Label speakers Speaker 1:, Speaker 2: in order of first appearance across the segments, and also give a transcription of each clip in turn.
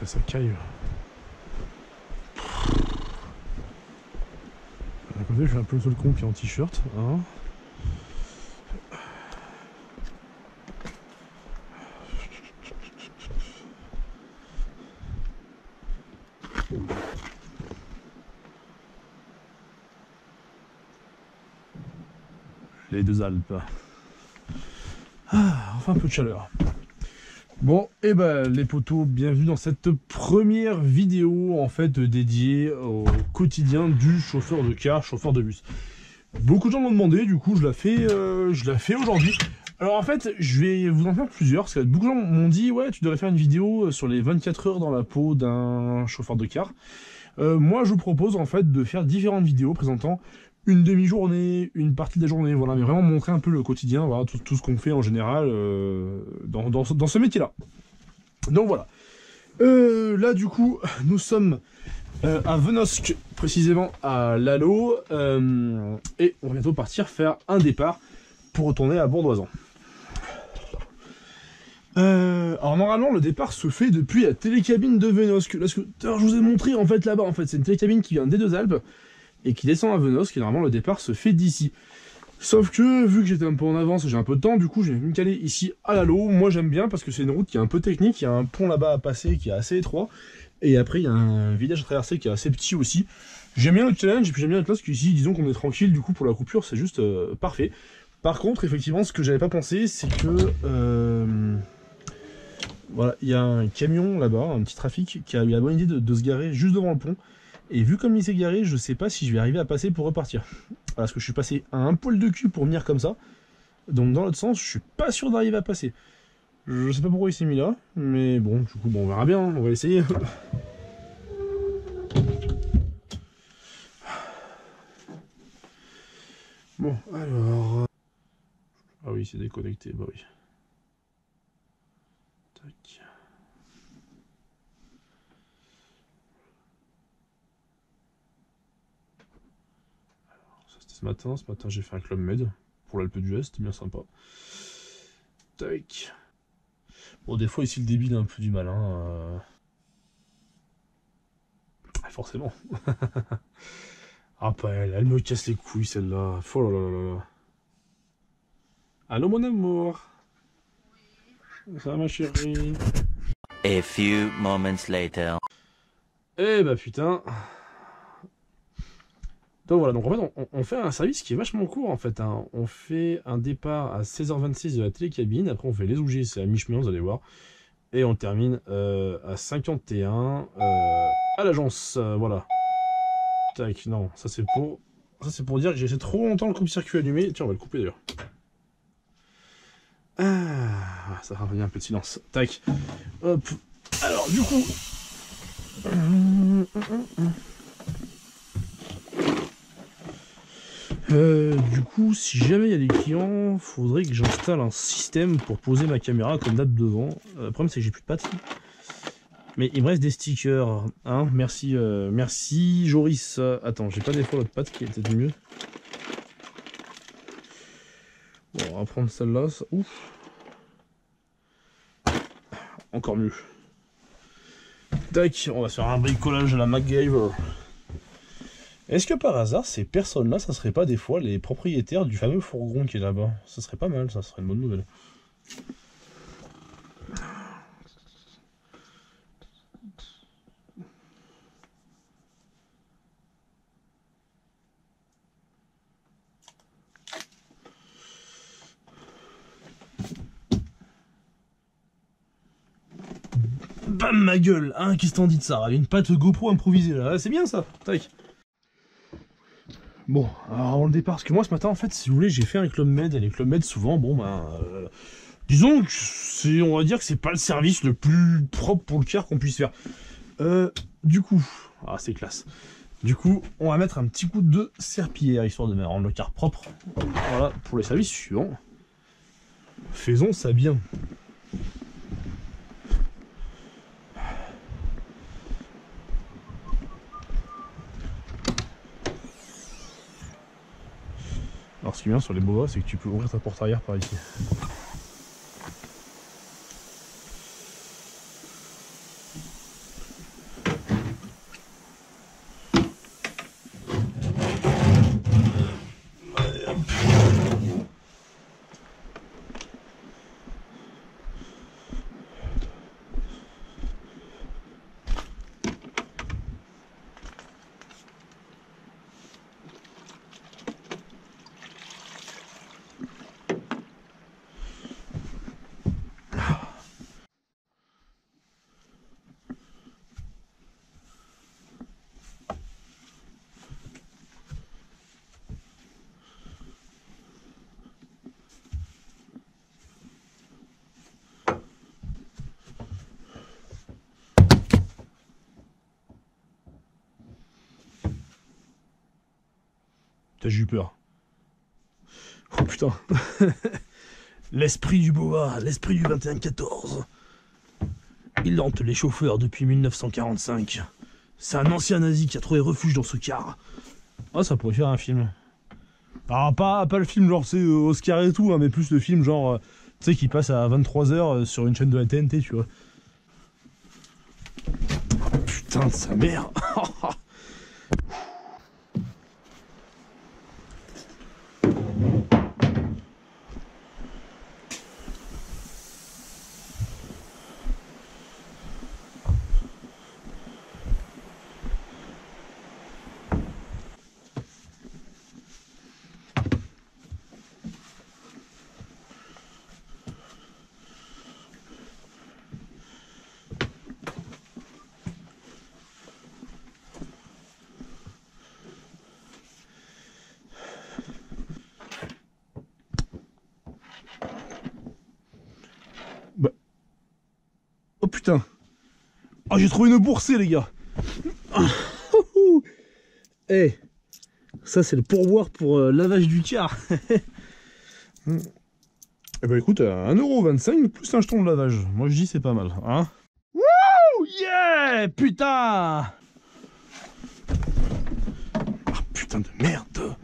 Speaker 1: que ça caille. D'un côté, je suis un peu le seul con qui est en t-shirt. Hein. Les deux Alpes. Ah, enfin un peu de chaleur. Bon, et ben les potos, bienvenue dans cette première vidéo en fait dédiée au quotidien du chauffeur de car, chauffeur de bus. Beaucoup de gens m'ont demandé, du coup je la fais aujourd'hui. Alors en fait, je vais vous en faire plusieurs, parce que beaucoup de gens m'ont dit ouais tu devrais faire une vidéo sur les 24 heures dans la peau d'un chauffeur de car. Moi je vous propose en fait de faire différentes vidéos présentant une demi-journée, une partie de la journée, voilà, mais vraiment montrer un peu le quotidien, voilà, tout ce qu'on fait en général dans ce métier-là. Donc voilà. Là du coup, nous sommes à Venosque, précisément à Lalo, et on va bientôt partir faire un départ pour retourner à Bourdoisan. Alors normalement le départ se fait depuis la télécabine de Venosque. Là, je vous ai montré en fait là-bas, en fait c'est une télécabine qui vient des Deux Alpes et qui descend à Venosque, et normalement le départ se fait d'ici. Sauf que, vu que j'étais un peu en avance, j'ai un peu de temps, du coup j'ai me caler ici à Lalo. Moi j'aime bien parce que c'est une route qui est un peu technique, il y a un pont là-bas à passer qui est assez étroit, et après il y a un village à traverser qui est assez petit aussi. J'aime bien le challenge, et puis j'aime bien être là, parce qu'ici, disons qu'on est tranquille, du coup pour la coupure c'est juste parfait. Par contre, effectivement, ce que j'avais pas pensé, c'est que... voilà, il y a un camion là-bas, un petit trafic, qui a eu la bonne idée de se garer juste devant le pont. Et vu comme il s'est garé, je sais pas si je vais arriver à passer pour repartir. Parce que je suis passé à un poil de cul pour venir comme ça. Donc dans l'autre sens, je suis pas sûr d'arriver à passer. Je sais pas pourquoi il s'est mis là, mais bon, du coup, bon, on verra bien, on va essayer. Bon, alors... Ah oui, c'est déconnecté, bah oui. Tac. Ce matin j'ai fait un Club Med pour l'Alpe d'Huez, c'était bien sympa. Tac. Bon, des fois ici le débit a un peu du mal, hein. Forcément. Ah, pas elle, elle me casse les couilles celle-là. Oh là là là là. Allô mon amour. Oui. Ça va ma chérie.
Speaker 2: A few moments later.
Speaker 1: Eh bah putain. Donc voilà, donc en fait on fait un service qui est vachement court en fait, hein. On fait un départ à 16h26 de la télécabine, après on fait les OG, c'est à mi-chemin, vous allez voir. Et on termine à 51 à l'agence, voilà. Tac, non, ça c'est pour dire que j'ai laissé trop longtemps le coupe-circuit allumé. Tiens, on va le couper d'ailleurs. Ah, ça va revenir un peu de silence. Tac. Hop. Alors, du coup... si jamais il y a des clients, faudrait que j'installe un système pour poser ma caméra comme d'hab devant. Le problème c'est que j'ai plus de pattes. Mais il me reste des stickers, hein. Merci, merci Joris. Attends, j'ai pas des fois l'autre patte qui est peut-être mieux. Bon, on va prendre celle-là. Ouf. Encore mieux. Tac, on va faire un bricolage à la MacGyver. Est-ce que par hasard, ces personnes-là, ça serait pas des fois les propriétaires du fameux fourgon qui est là-bas? Ça serait pas mal, ça serait une bonne nouvelle. Bam ma gueule, hein, qu'est-ce t'en dis de ça? Une patte GoPro improvisée là, c'est bien ça, tac. Bon, alors on le départ, parce que moi ce matin en fait, si vous voulez, j'ai fait un Club Med, et les Club Med souvent, bon ben... disons que c'est, on va dire que c'est pas le service le plus propre pour le car qu'on puisse faire. Du coup, ah c'est classe. Du coup, on va mettre un petit coup de serpillière, histoire de rendre le car propre. Voilà, pour les services suivants. Faisons ça bien. Alors ce qui est bien sur les Boa, c'est que tu peux ouvrir ta porte arrière par ici. Putain, j'ai eu peur. Oh putain. L'esprit du Boa, l'esprit du 21-14. Il hante les chauffeurs depuis 1945. C'est un ancien nazi qui a trouvé refuge dans ce car. Ah, ça pourrait faire un film. Alors, pas le film genre, c'est Oscar et tout, hein, mais plus le film genre, tu sais, qui passe à 23h sur une chaîne de la TNT, tu vois. Oh, putain de sa mère. Bah. Oh putain. Oh, j'ai trouvé une boursée, les gars. Eh, hey, ça c'est le pourboire pour lavage du car. Eh ben écoute, 1,25€ plus un jeton de lavage. Moi je dis c'est pas mal, hein. Wouh, yeah, putain. Ah, putain de merde.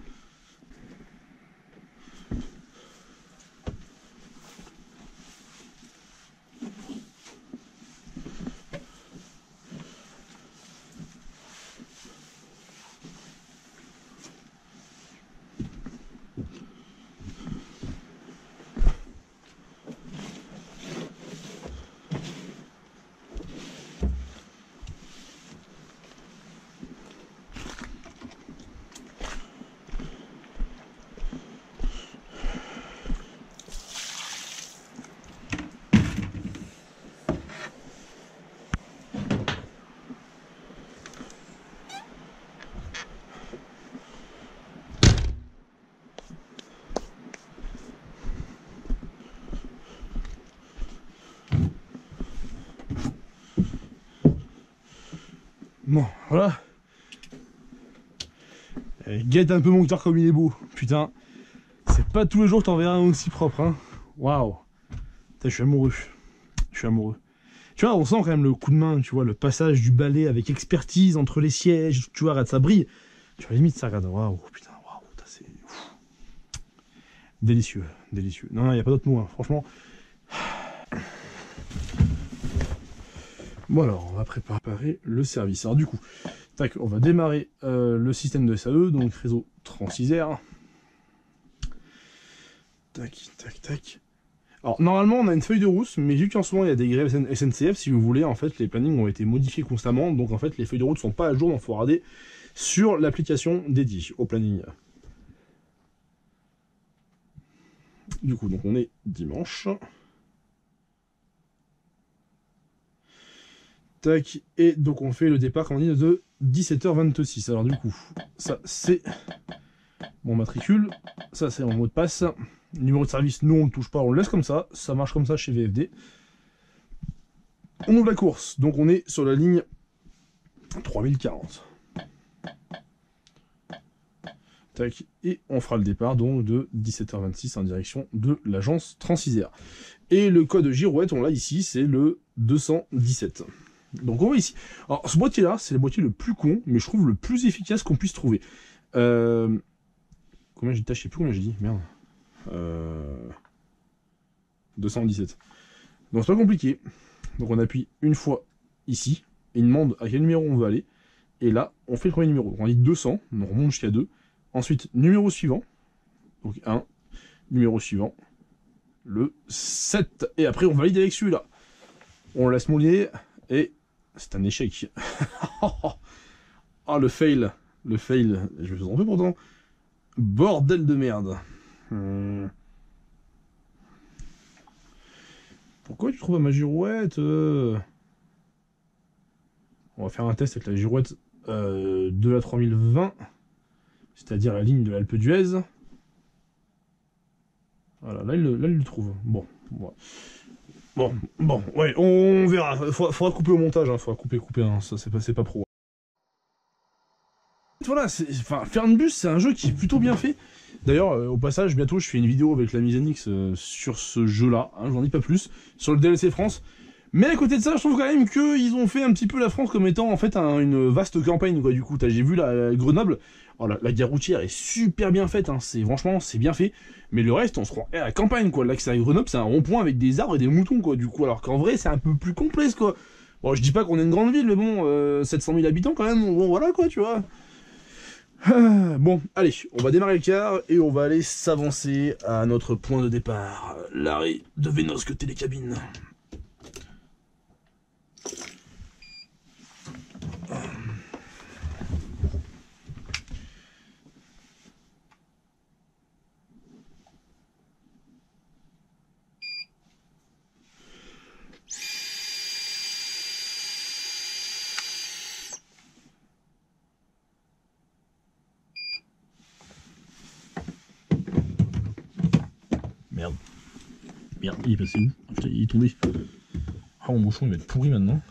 Speaker 1: Bon, voilà. Guette un peu mon guitare comme il est beau. Putain, c'est pas tous les jours que t'en verras un aussi propre, hein. Waouh. Je suis amoureux. Je suis amoureux. Tu vois, on sent quand même le coup de main, tu vois, le passage du balai avec expertise entre les sièges, tu vois, regarde, ça brille. Tu vois, limite, ça regarde. Waouh, putain, waouh, c'est délicieux, délicieux. Non, il n'y a pas d'autre mot, hein, franchement. Bon alors, on va préparer le service. Alors du coup, tac, on va démarrer le système de SAE, donc réseau transisaire. Tac, tac, tac. Alors normalement on a une feuille de route, mais vu qu'en ce moment il y a des grèves SNCF, si vous voulez, en fait les plannings ont été modifiés constamment, donc en fait les feuilles de route sont pas à jour, donc il faut regarder sur l'application dédiée au planning. Du coup, donc on est dimanche. Tac, et donc on fait le départ, comme on dit, de 17h26. Alors du coup, ça c'est mon matricule, ça c'est mon mot de passe. Numéro de service, nous on le touche pas, on le laisse comme ça marche comme ça chez VFD. On ouvre la course, donc on est sur la ligne 3040. Tac, et on fera le départ donc de 17h26 en direction de l'agence Transisaire. Et le code girouette, on l'a ici, c'est le 217. Donc on voit ici. Alors ce boîtier là, c'est le boîtier le plus con, mais je trouve le plus efficace qu'on puisse trouver. Combien j'ai dit, je sais plus combien j'ai dit, merde. 217. Donc c'est pas compliqué. Donc on appuie une fois ici, et il demande à quel numéro on veut aller. Et là, on fait le premier numéro. Donc on dit 200, on remonte jusqu'à 2. Ensuite, numéro suivant. Donc 1. Numéro suivant. Le 7. Et après on valide avec celui-là. On laisse mouiller et c'est un échec. Ah, le fail. Le fail. Je me suis trompé pourtant. Bordel de merde. Pourquoi tu trouves ma girouette On va faire un test avec la girouette de la 3020. C'est-à-dire la ligne de l'Alpe d'Huez. Voilà, là il le trouve. Bon, ouais. Bon, ouais, on verra. Faudra couper au montage, hein. Faudra couper, hein. Ça c'est pas pro. Voilà, enfin, Fernbus, c'est un jeu qui est plutôt bien fait. D'ailleurs, au passage, bientôt, je fais une vidéo avec la Misanix sur ce jeu-là, hein, j'en dis pas plus, sur le DLC France. Mais à côté de ça, je trouve quand même qu'ils ont fait un petit peu la France comme étant en fait une vaste campagne, quoi. Du coup, j'ai vu la Grenoble, oh, la gare routière est super bien faite, hein. Franchement, c'est bien fait. Mais le reste, on se croit à la campagne, quoi. Là, que c'est à Grenoble, c'est un rond-point avec des arbres et des moutons, quoi. Du coup, alors qu'en vrai, c'est un peu plus complexe, quoi. Bon, je dis pas qu'on est une grande ville, mais bon, 700 000 habitants quand même, bon, voilà, quoi, tu vois. Bon, allez, on va démarrer le car et on va aller s'avancer à notre point de départ, l'arrêt de Vénosque Télécabine. Merde. Merde, il est passé où? Putain, il est tombé. Ah, mon bouchon il va être pourri maintenant.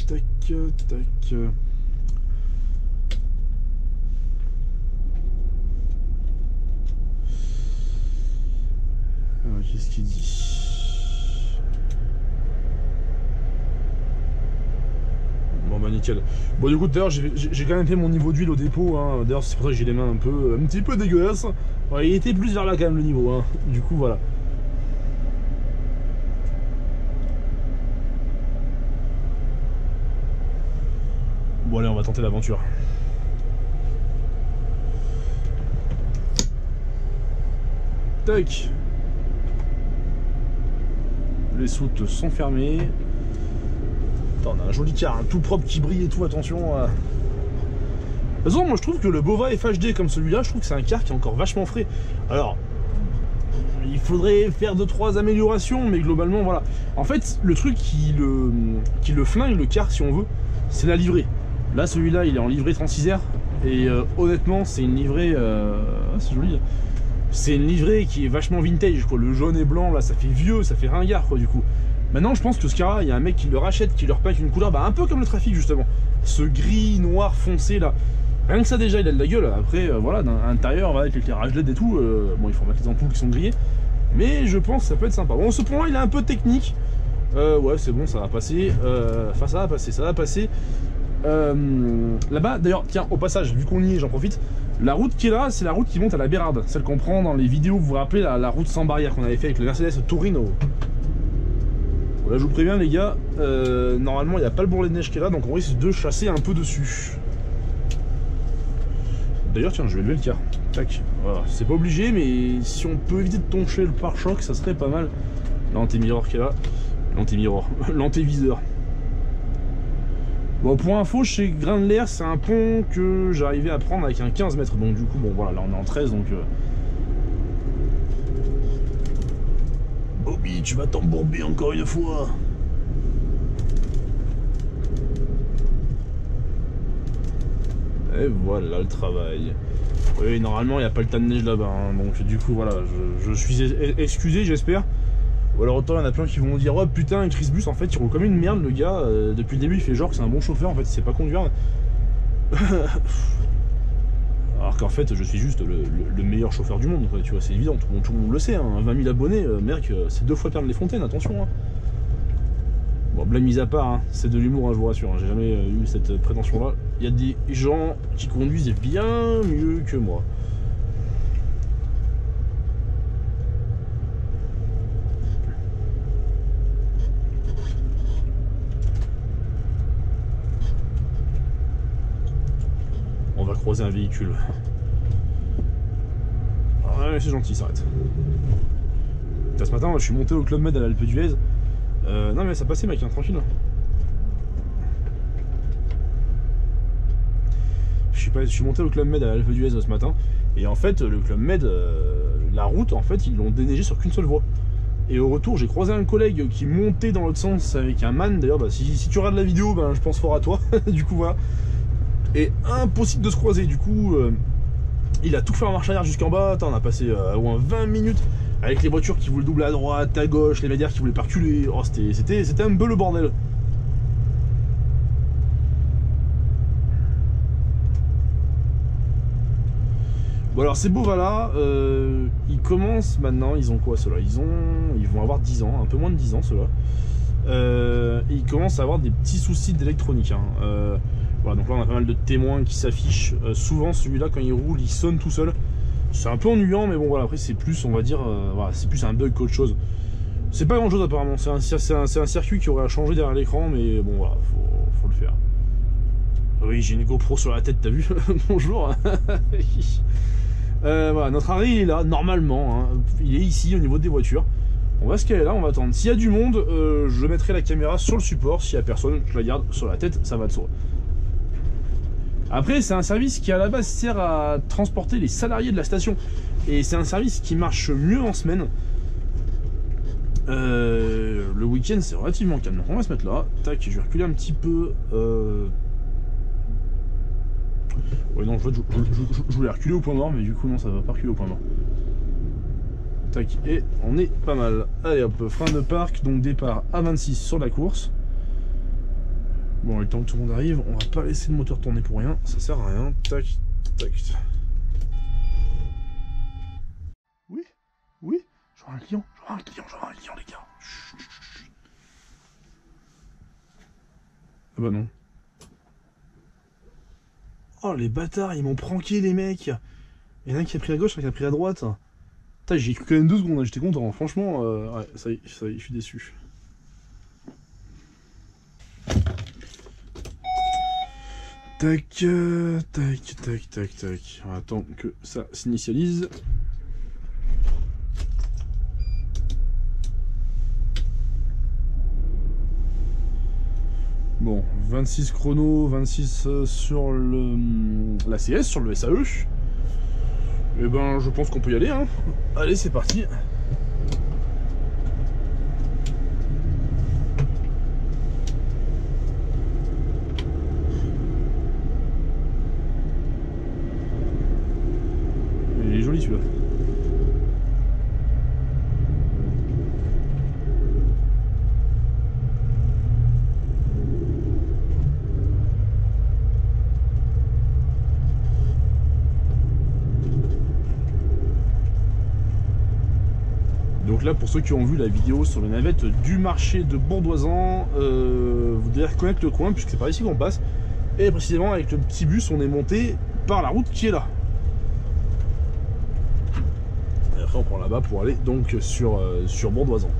Speaker 1: Tac, tac. Qu'est-ce qu'il dit? Bon bah nickel. Bon du coup tout à l'heure j'ai quand même fait mon niveau d'huile au dépôt, hein. D'ailleurs c'est pour ça que j'ai les mains un petit peu dégueulasses. Ouais, il était plus vers là quand même le niveau, hein. Du coup voilà. Bon allez, on va tenter l'aventure. Tac. Les soutes sont fermées. Attends, on a un joli car, un tout propre qui brille et tout, attention. De toute façon, moi je trouve que le Bova FHD comme celui-là, je trouve que c'est un car qui est encore vachement frais. Alors, il faudrait faire 2-3 améliorations, mais globalement, voilà. En fait, le truc qui le flingue, le car, si on veut, c'est la livrée. Là, celui-là, il est en livrée 36R, et honnêtement, c'est une livrée... c'est joli. C'est une livrée qui est vachement vintage, quoi. Le jaune et blanc, là, ça fait vieux, ça fait ringard, quoi, du coup. Maintenant, je pense que ce car-là, il y a un mec qui le rachète, qui leur pack une couleur, bah, un peu comme le Trafic, justement. Ce gris, noir, foncé, là. Rien que ça, déjà, il a de la gueule. Après, voilà, dans l'intérieur, avec l'éclairage LED et tout, bon, il faut mettre les ampoules qui sont grillées. Mais je pense que ça peut être sympa. Bon, ce point-là, il est un peu technique. Ouais, c'est bon, ça va passer. Enfin, ça va passer. Là-bas, d'ailleurs, tiens, au passage, vu qu'on y est, j'en profite. La route qui est là, c'est la route qui monte à la Bérarde. Celle qu'on prend dans les vidéos, vous vous rappelez, la route sans barrière qu'on avait fait avec le Mercedes Torino. Là, je vous préviens, les gars, normalement, il n'y a pas le bourrelet de neige qui est là, donc on risque de chasser un peu dessus. D'ailleurs, tiens, je vais lever le car. Tac. Voilà, c'est pas obligé, mais si on peut éviter de toncher le pare-choc, ça serait pas mal. L'antémirror qui est là. L'antémirror. L'antéviseur. Bon, pour info, chez Grain de l'Air, c'est un pont que j'arrivais à prendre avec un 15 mètres. Donc, du coup, bon, voilà, là, on est en 13, donc... Bobby, tu vas t'embourber encore une fois. Et voilà le travail. Oui, normalement, il n'y a pas le tas de neige là-bas. Hein, donc, du coup, voilà, je suis excusé, j'espère. Ou alors, autant il y en a plein qui vont dire: oh putain, Chris Bus, en fait, il roule comme une merde, le gars. Depuis le début, il fait genre que c'est un bon chauffeur, en fait, il sait pas conduire. Alors qu'en fait, je suis juste le meilleur chauffeur du monde, quoi, tu vois, c'est évident, tout le monde le sait. Hein, 20 000 abonnés, mec, c'est 2 fois perdre les fontaines, attention. Hein. Bon, blague mise à part, hein, c'est de l'humour, hein, je vous rassure, hein, j'ai jamais eu cette prétention-là. Il y a des gens qui conduisent bien mieux que moi. On va croiser un véhicule. Ah, ouais, c'est gentil, ça arrête. Ce matin, je suis monté au Club Med à l'Alpe d'Huez. Non mais ça passait, mec, hein, tranquille. Je suis monté au Club Med à l'Alpe d'Huez ce matin. Et en fait, le Club Med, la route, en fait, ils l'ont déneigé sur qu'une seule voie. Et au retour, j'ai croisé un collègue qui montait dans l'autre sens avec un man. D'ailleurs, bah, si tu regardes la vidéo, ben, je pense fort à toi. Du coup, voilà. Et impossible de se croiser. Du coup, Il a tout fait en marche arrière jusqu'en bas. Attends, on a passé au moins 20 minutes avec les voitures qui voulaient doubler à droite, à gauche, les médias qui voulaient pas reculer. Oh, c'était un peu le bordel. Bon alors ces Beauvala, ils commencent maintenant, ils ont quoi ceux-là? Ils vont avoir 10 ans, un peu moins de 10 ans ceux-là. Et ils commencent à avoir des petits soucis d'électronique. Hein. Voilà, donc là on a pas mal de témoins qui s'affichent. Souvent celui-là quand il roule il sonne tout seul. C'est un peu ennuyant mais bon voilà, après c'est plus on va dire, voilà, c'est plus un bug qu'autre chose. C'est pas grand chose apparemment, c'est un circuit qui aurait à changer derrière l'écran mais bon voilà, faut le faire. Oui j'ai une GoPro sur la tête, t'as vu? Bonjour. Voilà, notre Harry il est là, normalement, hein. Il est ici au niveau des voitures. On va se caler là, on va attendre. S'il y a du monde, je mettrai la caméra sur le support. S'il y a personne, je la garde sur la tête, ça va de soi. Après, c'est un service qui à la base sert à transporter les salariés de la station. Et c'est un service qui marche mieux en semaine. Le week-end, c'est relativement calme. Donc on va se mettre là. Tac, je vais reculer un petit peu. Ouais, non, je voulais reculer au point mort, mais du coup, non, ça va pas reculer au point mort. Tac, et on est pas mal. Allez hop, frein de parc, donc départ à 26 sur la course. Bon, le temps que tout le monde arrive, on va pas laisser le moteur tourner pour rien, ça sert à rien. Tac, tac. Oui, oui, j'aurai un client, les gars. Chut. Ah bah non. Oh les bâtards, ils m'ont pranké les mecs. Il y en a un qui a pris à gauche, un qui a pris à droite. Putain, j'ai cru quand même 2 secondes, j'étais content, franchement, ouais, ça y est, je suis déçu. Tac, tac. On attend que ça s'initialise. Bon, 26 chrono, 26 sur la CS, sur le SAE. Et ben, je pense qu'on peut y aller, hein. Allez, c'est parti. Il est joli celui-là. Donc là, pour ceux qui ont vu la vidéo sur les navettes du marché de Bourdoisan, vous devez reconnaître le coin puisque c'est par ici qu'on passe. Et précisément avec le petit bus, on est monté par la route qui est là. Et après, on prend là-bas pour aller donc sur Bourdoisan.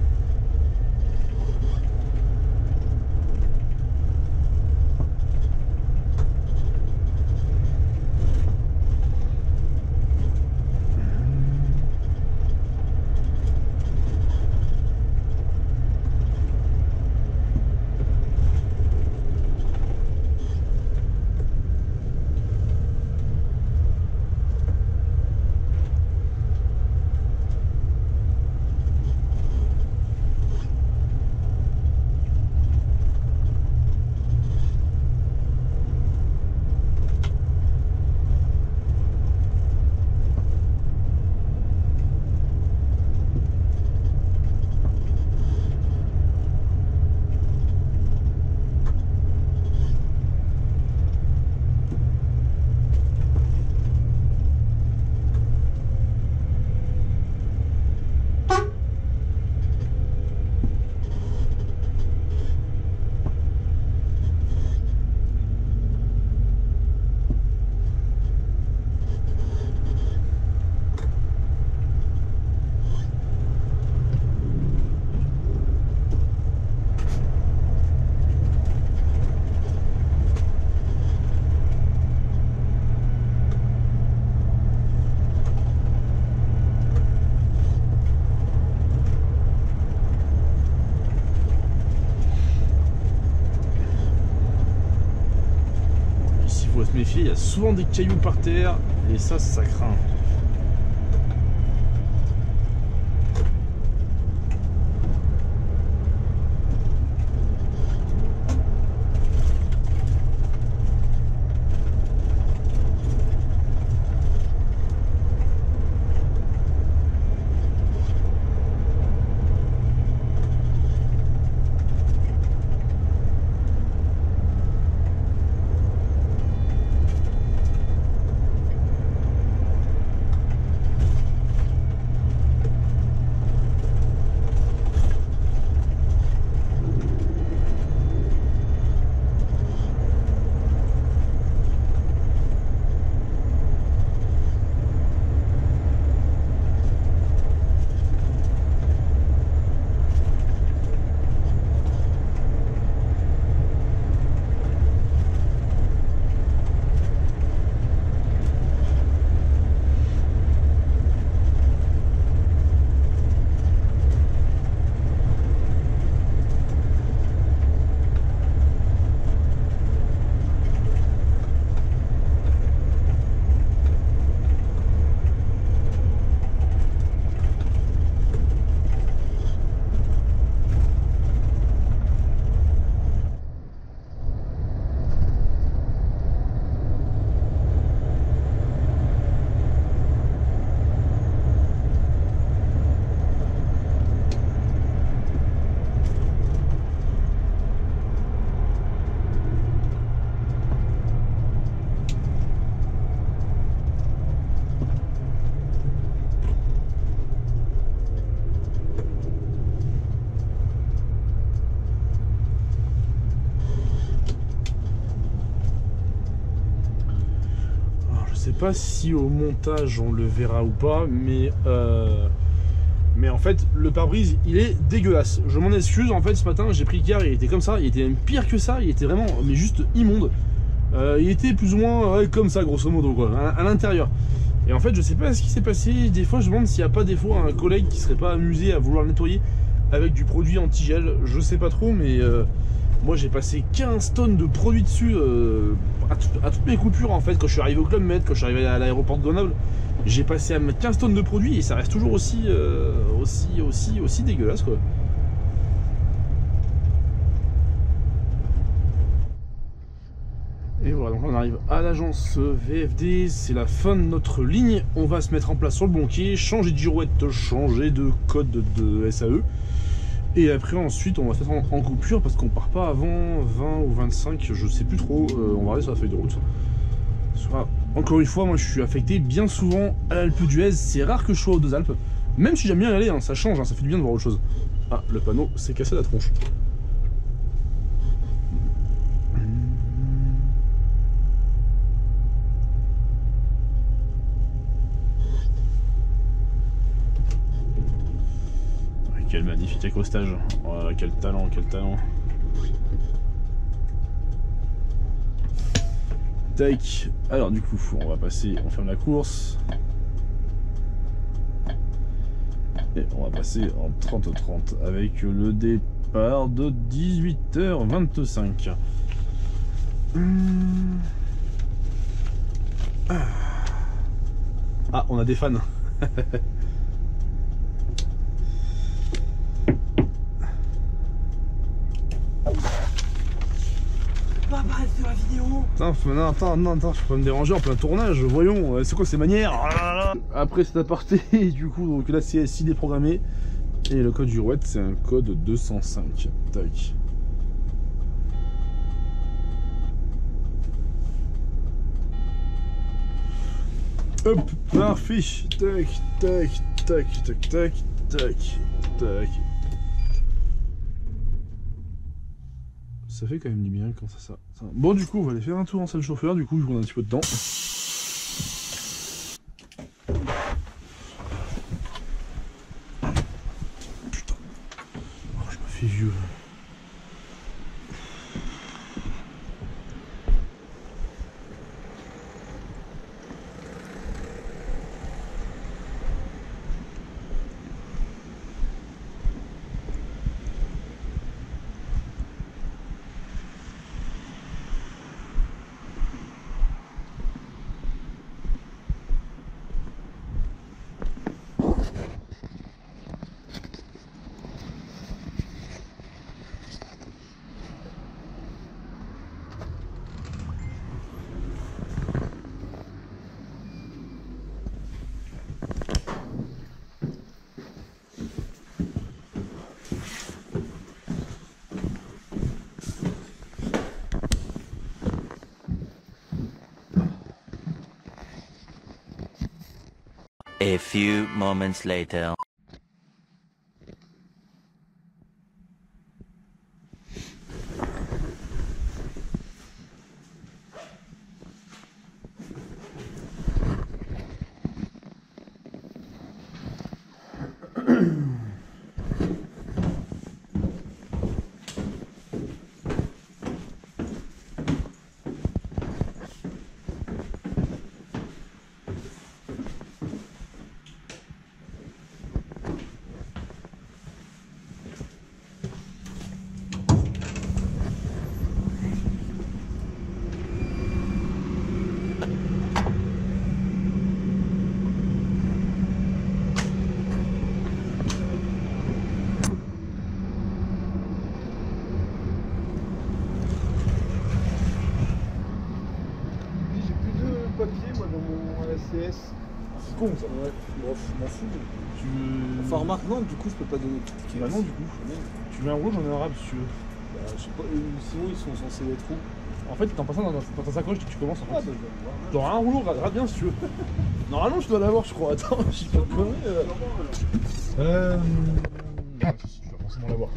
Speaker 1: Se méfier, il y a souvent des cailloux par terre et ça craint. pas si au montage on le verra ou pas, mais en fait le pare-brise il est dégueulasse. Je m'en excuse, en fait ce matin j'ai pris le car, il était comme ça, il était même pire que ça, il était vraiment mais juste immonde. Il était plus ou moins ouais, comme ça grosso modo quoi, à l'intérieur. Et en fait je sais pas ce qui s'est passé, des fois je me demande s'il n'y a pas des fois un collègue qui serait pas amusé à vouloir le nettoyer avec du produit anti-gel, je sais pas trop, mais moi j'ai passé 15 tonnes de produits dessus à toutes mes coupures en fait. Quand je suis arrivé au Club Med, quand je suis arrivé à l'aéroport de Grenoble, j'ai passé à mettre 15 tonnes de produits et ça reste toujours aussi dégueulasse quoi. Et voilà, donc là on arrive à l'agence VFD, c'est la fin de notre ligne. On va se mettre en place sur le bon quai, changer de girouette, changer de code de SAE. Et après ensuite on va se mettre en coupure parce qu'on part pas avant 20 ou 25, je sais plus trop, on va regarder sur la feuille de route. Soit, encore une fois, moi je suis affecté bien souvent à l'Alpe d'Huez, c'est rare que je sois aux Deux Alpes. Même si j'aime bien y aller, hein, ça change, hein, ça fait du bien de voir autre chose. Ah, le panneau s'est cassé la tronche. Quel magnifique accostage. Oh là là, quel talent, quel talent. Tac. Alors du coup, on va passer, on ferme la course. Et on va passer en 30-30 avec le départ de 18h25. Ah, on a des fans.
Speaker 3: Sur la vidéo.
Speaker 1: Attends, je peux pas me déranger en plein tournage, voyons, c'est quoi ces manières? Après cet aparté, du coup, donc là c'est SI déprogrammé, et le code girouette c'est un code 205, tac. Hop, parfait, tac, tac, tac, tac, tac, tac, tac. Ça fait quand même du bien quand ça. Bon du coup on va aller faire un tour en salle chauffeur, du coup vu qu'on a un petit peu de temps. Putain. Oh, je me fais vieux.
Speaker 2: A few moments later.
Speaker 3: CS.
Speaker 1: C'est con ça.
Speaker 3: Ouais, bon, je m'en fous.
Speaker 1: Tu veux...
Speaker 3: Enfin, remarque, non, du coup, je peux pas donner de ticket.
Speaker 1: Bah non, du coup. Tu veux un rouge, j'en ai un arabe si tu veux.
Speaker 3: Bah, je sais pas, sinon ils sont censés être où?
Speaker 1: En fait, t'en passes un dans ta sacoche dès que tu commences en fait.
Speaker 3: Ah, bah, je vais le voir.
Speaker 1: T'auras un rouleau, regarde bien si tu veux. Normalement, tu dois l'avoir, je crois. Attends, je dis pas de conneries. Si, tu vas forcément l'avoir.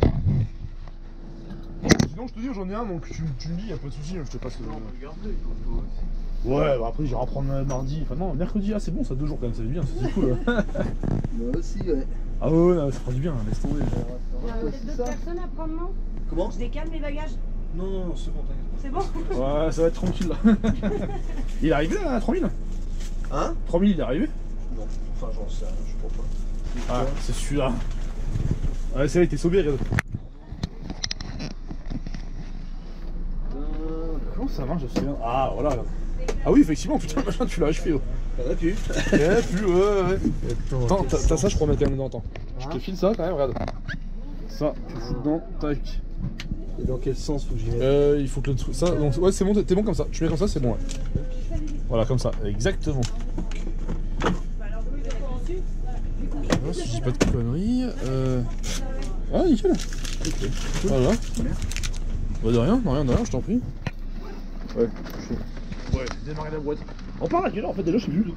Speaker 1: Sinon, je te dis, j'en ai un, donc tu me dis, y'a pas de soucis, je te passe le.
Speaker 3: Non, regardez, il faut aussi.
Speaker 1: Ouais, bah après j'irai reprendre mardi, enfin non, mercredi, ah c'est bon, ça 2 jours quand même, ça fait du bien, c'est cool.
Speaker 3: Moi aussi, ouais.
Speaker 1: Ah ouais, ça fera du bien, laisse tomber.
Speaker 4: Il y a peut-être d'autres personnes à prendre, non?
Speaker 3: Comment?
Speaker 4: Je décale mes bagages.
Speaker 3: Non, non, non, c'est bon, t'inquiète
Speaker 4: C'est bon?
Speaker 1: Ouais, ça va être tranquille là. Il est arrivé là, à 3000?
Speaker 3: pas. Hein?
Speaker 1: 3000 il est arrivé?
Speaker 3: Non, enfin j'en sais rien, je crois pas.
Speaker 1: Ah, c'est celui-là. Ouais, c'est vrai, t'es sauvé, regarde. Comment ça marche, je sais bien. Ah, voilà. Ah oui, effectivement, putain, le machin, tu l'as achevé.
Speaker 3: Y'en a plus.
Speaker 1: Ouais, plus, ouais. Attends, t'as ça, je pourrais mettre quand même dedans, attends. Je te file ça quand même, regarde. Ça, tu le fous dedans, tac.
Speaker 3: Et dans quel sens faut que j'y mette?
Speaker 1: Il faut que le truc. Ça, donc, ouais, c'est bon, t'es bon comme ça. Tu mets comme ça, c'est bon, ouais. Voilà, comme ça, exactement. Voilà, si je dis pas de conneries. Ah, nickel. Ok. Voilà. Bah, de rien, je t'en prie. Ouais, ouais, démarrer la boîte. On part à quelle heure en fait déjà, je sais plus.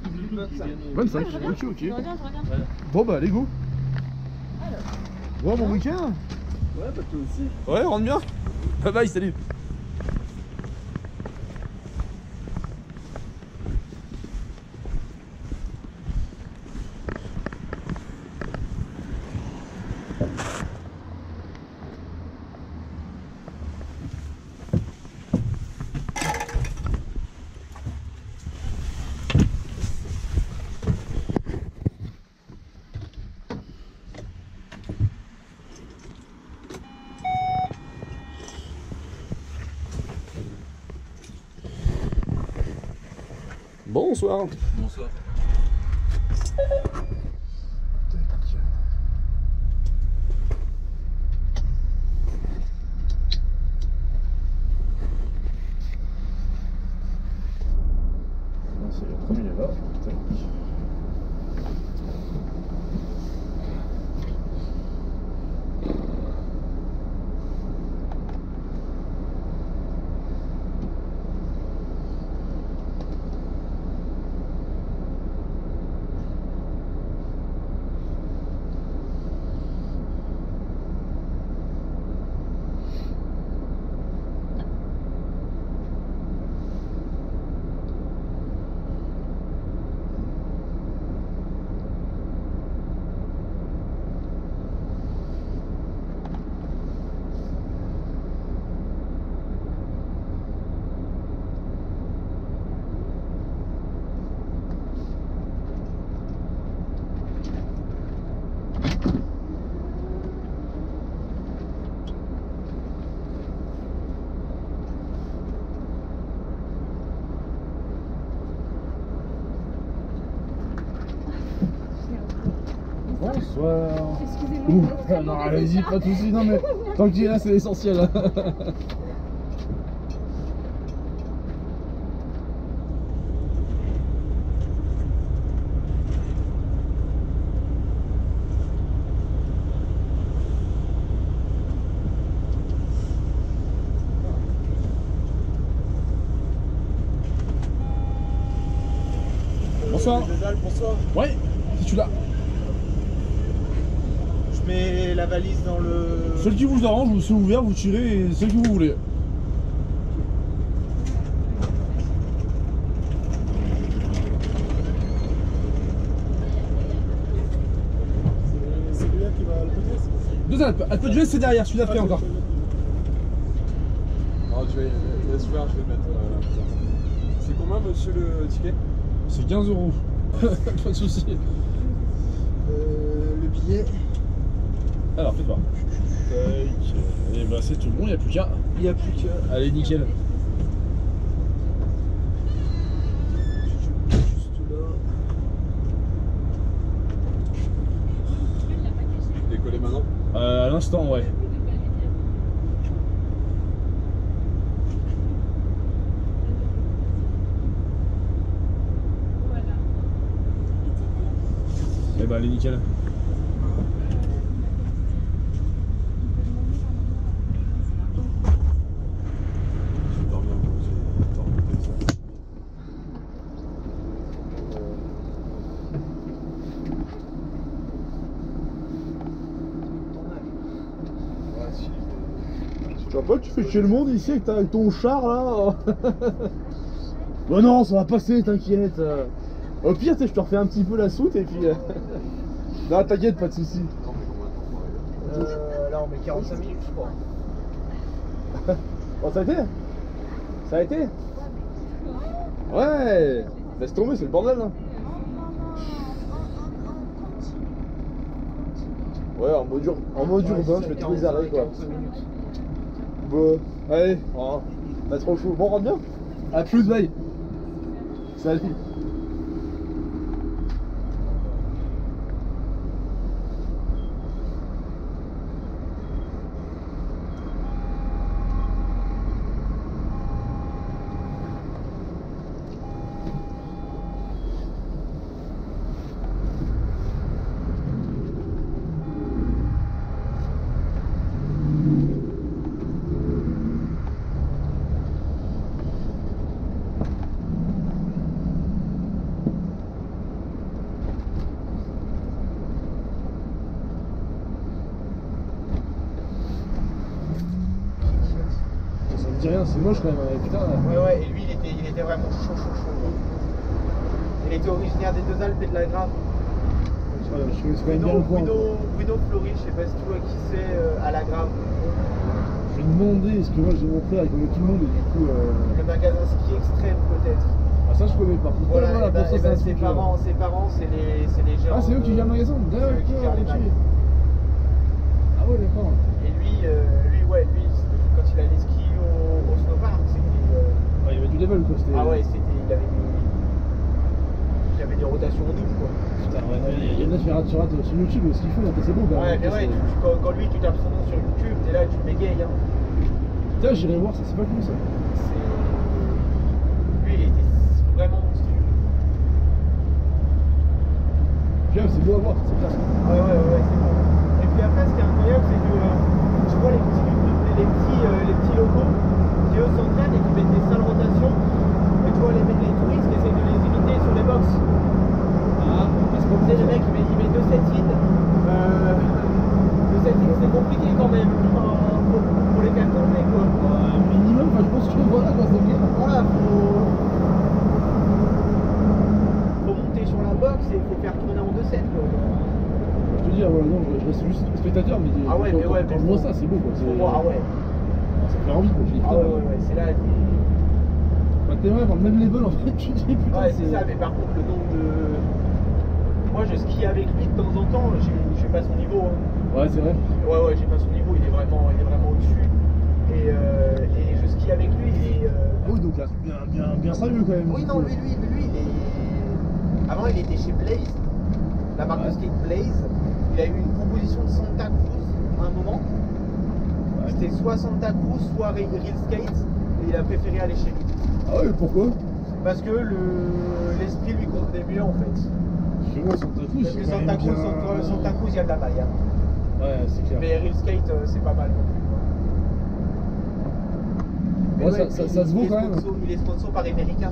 Speaker 1: 25. Ok, ok.
Speaker 4: Je reviens.
Speaker 1: Bon, bah, allez, go. Bon, bon week-end.
Speaker 3: Ouais, bah toi aussi.
Speaker 1: Ouais, rentre bien. Bye bye, salut. Bonsoir.
Speaker 3: Bonsoir.
Speaker 1: C'est le premier là. Tac. Bonsoir.
Speaker 4: Excusez-moi.
Speaker 1: Non, allez-y, pas de soucis, non mais tant que tu es là, c'est l'essentiel. Bonsoir.
Speaker 3: Bonsoir.
Speaker 1: Ouais, si tu l'as.
Speaker 3: Je mets la valise dans le...
Speaker 1: Celle qui vous arrange, vous c'est ouvert, vous tirez celle que vous voulez.
Speaker 3: C'est lui qui va le peut-être.
Speaker 1: 2 Alpes. Alpes d'Huez, c'est derrière, celui d'après encore.
Speaker 5: Alors je vais laisse faire, je vais le mettre. C'est combien monsieur le ticket?
Speaker 1: C'est 15 €. Pas de soucis.
Speaker 3: Le billet.
Speaker 1: Alors, faites voir. Et bah, c'est tout bon, il n'y a plus qu'à.
Speaker 3: Il n'y a plus que...
Speaker 1: Allez, nickel.
Speaker 3: Juste là.
Speaker 5: Décoller maintenant?
Speaker 1: À l'instant, ouais. Et bah, allez, nickel. Tu vois pas que tu fais chier le monde ici avec ton char là?
Speaker 6: Bon non, ça va passer, t'inquiète. Au pire, tu sais, je te refais un petit peu la soute et puis... Non, t'inquiète, pas de soucis.
Speaker 3: Là, on met 45 minutes, je crois.
Speaker 6: Bon, ça a été? Ça a été? Ouais. Laisse tomber, c'est le bordel là. Ouais, en mode urbain, je fais tous les arrêts quoi. Bon, allez, oh, pas trop chaud. Bon, on rentre bien? A plus, bye. Salut. Ça me dit rien, c'est moche quand même, putain.
Speaker 3: Ouais, et lui, il était vraiment chaud. Il était originaire des Deux-Alpes et de la Grave.
Speaker 6: Je connais quand même bien le coin.
Speaker 3: Bruno Fleury, je sais pas si tu vois qui c'est, à la Grave.
Speaker 6: Je vais demander, parce que moi j'ai mon frère, il connaît tout le monde et du coup...
Speaker 3: Le magasin ski extrême, peut-être.
Speaker 6: Ah ça je connais pas.
Speaker 3: Voilà,
Speaker 6: Voilà, pour ça, c'est un
Speaker 3: ses
Speaker 6: truc,
Speaker 3: parents, c'est les gérants.
Speaker 6: Ah c'est eux qui gèrent le magasin?
Speaker 3: C'est eux qui gèrent les
Speaker 6: D'accord, ok.
Speaker 3: magasins.
Speaker 6: Ah ouais, d'accord.
Speaker 3: Et lui, quand il allait ski au snowpark, c'était...
Speaker 6: Ouais, il y avait du level quoi, c'était...
Speaker 3: Ah ouais, il y avait des rotations en double, quoi.
Speaker 6: Putain, ouais, non, il y en a qui ratent sur YouTube, ce qu'ils font, là, c'est beau quand
Speaker 3: Ouais,
Speaker 6: même.
Speaker 3: mais ouais, quand lui, tu tapes son nom sur YouTube, t'es là, tu bégayes, hein.
Speaker 6: Putain, j'irai voir ça, c'est pas cool ça.
Speaker 3: Lui, il était vraiment monstrueux.
Speaker 6: Puis c'est beau à voir, c'est clair.
Speaker 3: Ouais, c'est bon. Et puis après, ce qui est incroyable, c'est que tu vois les petits locaux qui eux s'entraînent et qui mettent des sales rotations. Et tu vois les touristes qui essayent de les imiter sur les box.
Speaker 6: Ah, parce que
Speaker 3: Tu sais, le mec il met 2 set-in. 2 set-in, c'est compliqué quand même pour les faire tourner, quoi.
Speaker 6: minimum, enfin, je pense que voilà quoi, c'est bien.
Speaker 3: Voilà, faut monter sur la box et faut faire tourner en 2 sets, quoi.
Speaker 6: Je te dis, voilà, non, je reste juste spectateur, mais
Speaker 3: Ah ouais, mais ouais,
Speaker 6: quand je vois ça, c'est beau quoi.
Speaker 3: Faut voir, ah ouais.
Speaker 6: Ça fait envie quoi, je dis,
Speaker 3: Ah
Speaker 6: putain.
Speaker 3: ouais, c'est là.
Speaker 6: Enfin, t'es vraiment dans le même level en fait, tu dis putain.
Speaker 3: Ouais, c'est ça, mais par contre, le nombre de. Moi, je skie avec lui de temps en temps, j'ai pas son niveau. Hein.
Speaker 6: Ouais, c'est vrai.
Speaker 3: Ouais, j'ai pas son niveau, il est vraiment au-dessus. Et je skie avec lui, et.
Speaker 6: Ah oui, donc là, bien sérieux quand même.
Speaker 3: Oui, non, lui, il est. Avant, il était chez Blaze, la marque de skate Blaze. Il a eu une proposition de Santa Cruz à un moment.
Speaker 6: Ouais.
Speaker 3: C'était soit Santa Cruz, soit Real Skate, et il a préféré aller chez lui.
Speaker 6: Ah ouais, pourquoi?
Speaker 3: Parce que l'esprit lui convenait mieux en fait.
Speaker 6: Chez moi, Santa Cruz,
Speaker 3: Parce que
Speaker 6: c'est quand
Speaker 3: Santa
Speaker 6: même
Speaker 3: Cruz,
Speaker 6: bien...
Speaker 3: Santa Cruz, il y a de la baille. Hein.
Speaker 6: Ouais, c'est clair.
Speaker 3: Mais Real Skate, c'est pas mal non plus. Mais
Speaker 6: Ouais,
Speaker 3: ouais,
Speaker 6: ça se vaut quand même.
Speaker 3: Il est sponsor par America.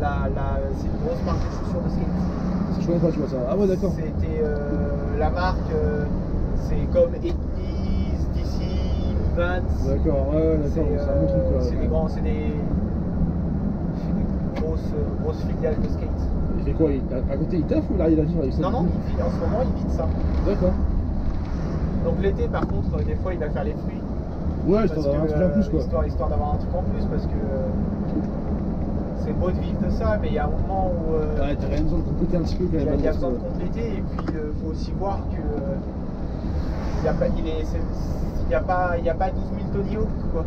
Speaker 3: C'est une grosse marque de chaussures de skate.
Speaker 6: Je connais pas, tu vois ça. Ah ouais, d'accord.
Speaker 3: C'était la marque, c'est comme Ethnies, DC, Vans.
Speaker 6: D'accord, ouais, d'accord, c'est un bon truc quoi.
Speaker 3: C'est des grosses filiales de skate.
Speaker 6: Il fait quoi? À côté, il taffe ou là il a vivre avec ça?
Speaker 3: Non, en ce moment, il vit de ça.
Speaker 6: D'accord.
Speaker 3: Donc l'été, par contre, des fois, il va faire les fruits.
Speaker 6: Ouais,
Speaker 3: Parce
Speaker 6: histoire d'avoir un truc en plus quoi.
Speaker 3: Histoire d'avoir un truc en plus, parce que c'est beau de vivre de ça, mais il y a un moment où
Speaker 6: Ouais, t'as rien besoin de compléter un petit peu quand même.
Speaker 3: il y a besoin de compléter, et puis il faut aussi voir que il n'y a pas 12 000 Tony Hawk, quoi.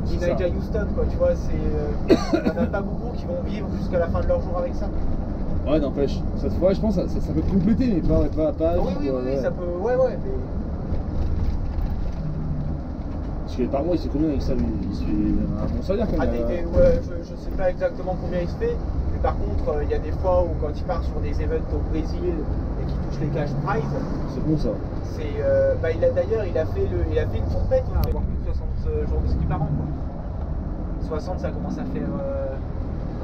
Speaker 3: Ni
Speaker 6: C'est ça.
Speaker 3: Nigel Houston, quoi, tu vois, il n'y en a pas beaucoup qui vont vivre jusqu'à la fin de leur jour avec ça.
Speaker 6: Ouais, n'empêche. Cette fois, je pense que ça peut te compléter, mais pas à vie, quoi,
Speaker 3: Oui, ça peut. Ouais, mais.
Speaker 6: Parce que par mois, il se fait combien avec ça lui? Il se fait un bon salaire quand même.
Speaker 3: Ouais, je sais pas exactement combien il se fait, mais par contre, il y a des fois où quand il part sur des events au Brésil et qu'il touche les cash prize,
Speaker 6: C'est bon ça.
Speaker 3: c'est. Il a fait une compète, on va avoir plus de 60 jours de ski par an, quoi. 60, ça commence à faire un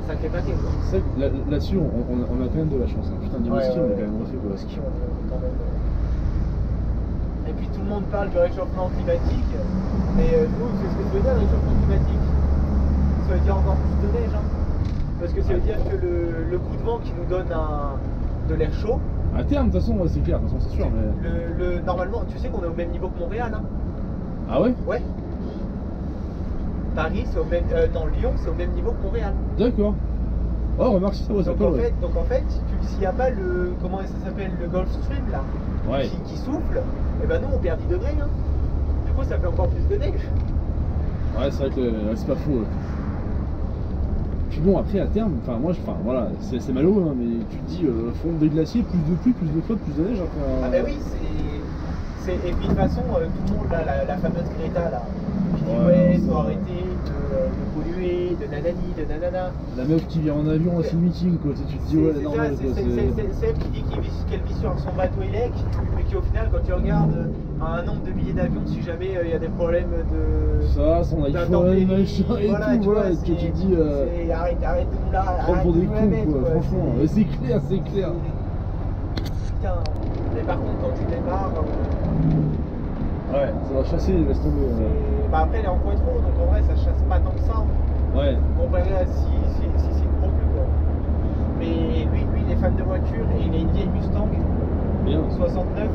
Speaker 3: sacré paquet, quoi.
Speaker 6: C'est vrai que là-dessus, on a quand même de la chance. Hein. Putain, niveau ski, on est quand même refait quoi.
Speaker 3: Au ski, on est quand même. Et puis tout le monde parle du réchauffement climatique, mais nous, c'est ce que ça veut dire le réchauffement climatique. Ça veut dire encore plus de neige, hein. Parce que ça veut dire que le coup de vent qui nous donne de l'air chaud,
Speaker 1: À terme, de toute façon, ouais, c'est clair, de toute façon, c'est sûr. Mais...
Speaker 3: normalement, tu sais qu'on est au même niveau que Montréal. Hein.
Speaker 1: Ah ouais?
Speaker 3: Ouais. Paris, c'est au même. Non, Lyon, c'est au même niveau que Montréal.
Speaker 1: D'accord. Oh, remarque, c'est ça, ouais, c'est cool, ouais.
Speaker 3: Donc en fait, s'il n'y a pas le. Comment ça s'appelle? Le Gulf Stream là,
Speaker 1: Ouais.
Speaker 3: qui souffle, et ben nous on perd 10 degrés. Hein. Du coup, ça fait encore plus de neige.
Speaker 1: Ouais, c'est vrai que c'est pas faux. Ouais. Puis bon, après, à terme, enfin, moi, voilà, c'est malheureux, hein, mais tu te dis, fondre des glaciers, plus de pluie, plus de flotte, plus de neige. Après,
Speaker 3: Ah ben oui, et puis de toute façon, tout le monde, là, la fameuse Greta là, qui dit ouais, faut arrêter de polluer, de nanani, de nanana.
Speaker 1: La meuf qui vient en avion, c'est le meeting, quoi. Tu te dis, ouais, non,
Speaker 3: c'est elle qui dit qu'elle vit sur son bateau électrique, mais qui au final, quand tu regardes un nombre de billets d'avion, si jamais il y a des problèmes de.
Speaker 1: Ça, son iPhone, machin et
Speaker 3: voilà,
Speaker 1: tout, voilà, tu te dis.
Speaker 3: Arrête de nous là.
Speaker 1: Prendre pour des cons,
Speaker 3: mettre,
Speaker 1: quoi, franchement. Mais c'est clair, c'est clair.
Speaker 3: Putain. Mais par contre, quand tu démarres.
Speaker 1: Ouais, ça va chasser, laisse tomber.
Speaker 3: Bah après, elle est en coin trop, donc en vrai, ça chasse pas tant que ça.
Speaker 1: Ouais.
Speaker 3: Comparé à si c'est une gros plus, quoi. Mais lui, il est fan de voiture et il a une vieille Mustang.
Speaker 1: Bien.
Speaker 3: 69.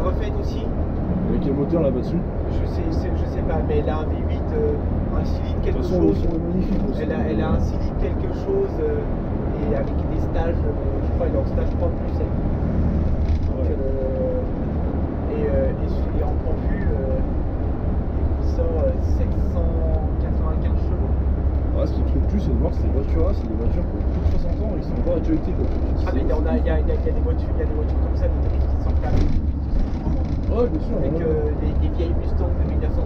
Speaker 3: Refaite aussi.
Speaker 1: Avec le moteur là-bas dessus.
Speaker 3: Je sais pas, mais elle a un V8, un 6 litres quelque
Speaker 1: De toute façon,
Speaker 3: chose.
Speaker 1: le son est magnifique aussi.
Speaker 3: Elle a un 6 litres quelque chose et avec des stages, je crois, il est en stage 3 plus.
Speaker 1: Ouais.
Speaker 3: Et en profil, il sort 795 chevaux.
Speaker 1: Ouais, ce qui me trouve plus, c'est de voir que ces voitures-là, c'est des voitures qui ont plus de 60 ans et qui sont encore d'actualité.
Speaker 3: Ah, mais il y a des voitures comme ça, des trucs qui sortent là.
Speaker 1: Ouais, bien sûr.
Speaker 3: Avec des vieilles Mustang de 1970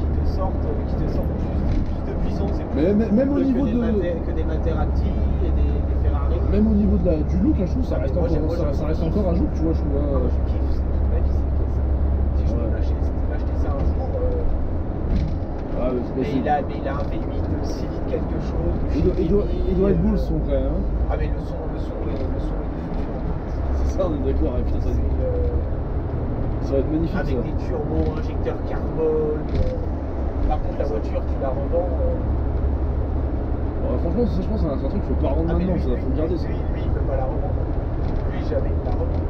Speaker 3: qui te sortent plus de puissance et plus
Speaker 1: même au niveau
Speaker 3: que des Maserati et des Ferrari.
Speaker 1: Même au niveau du look, je trouve ça reste
Speaker 3: moi,
Speaker 1: encore un jour, tu vois, je trouve.
Speaker 3: Je kiffe, c'est ma vie, c'est si je peux m'acheter ça un jour. Mais il a un V8 de 6 litres quelque chose.
Speaker 1: Il doit être beau le son quand même. Hein.
Speaker 3: Ah mais le son est du futur.
Speaker 1: C'est ça, on est d'accord. Et putain, ça va être magnifique.
Speaker 3: Avec
Speaker 1: ça.
Speaker 3: des turbos, injecteurs carbone. Par contre, la voiture, tu la revends.
Speaker 1: Franchement, ça, je pense que c'est un truc qu'il faut pas revendre maintenant, ça faut le garder. Ça.
Speaker 3: Lui, il peut pas la revendre. Lui, jamais il la revend.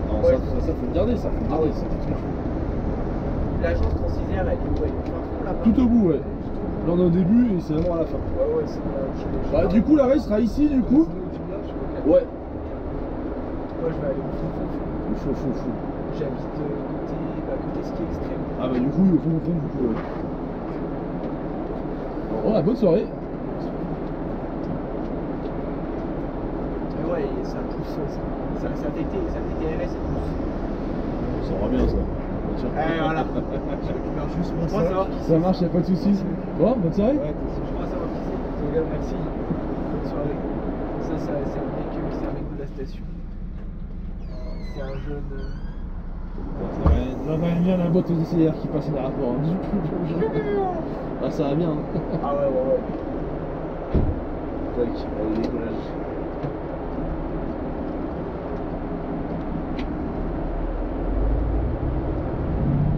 Speaker 1: Non,
Speaker 3: Ouais,
Speaker 1: ça faut le garder, ça faut le garder. Ça.
Speaker 3: L'agence Transisaire, elle est où? Elle est là-bas.
Speaker 1: Tout au bout, ouais. Là, on est au début et c'est vraiment à la fin.
Speaker 3: Ouais, c'est
Speaker 1: Bah, du coup, l'arrêt sera ici, du coup. Ouais.
Speaker 3: Moi, je vais aller au fond.
Speaker 1: Fou.
Speaker 3: J'habite côté ski extrême.
Speaker 1: Ah, bah, du coup, au fond, du coup, ouais. Bon, la bonne soirée.
Speaker 3: Mais ouais, ça pousse. Ça TTRS, ça pousse.
Speaker 1: Ça va bien, ça.
Speaker 3: Voilà. Je juste pour savoir qui c'est.
Speaker 1: Ça marche, y'a pas de soucis. Bon, bonne soirée.
Speaker 3: Ouais, je crois savoir qui c'est. Merci. Bonne soirée. Ça, c'est un mec de la station. C'est un jeune.
Speaker 1: Là, va bien la boîte aux DCR qui passe les rapports. Ah, ça va bien.
Speaker 3: Ah ouais.
Speaker 1: Tac, allez, décollage.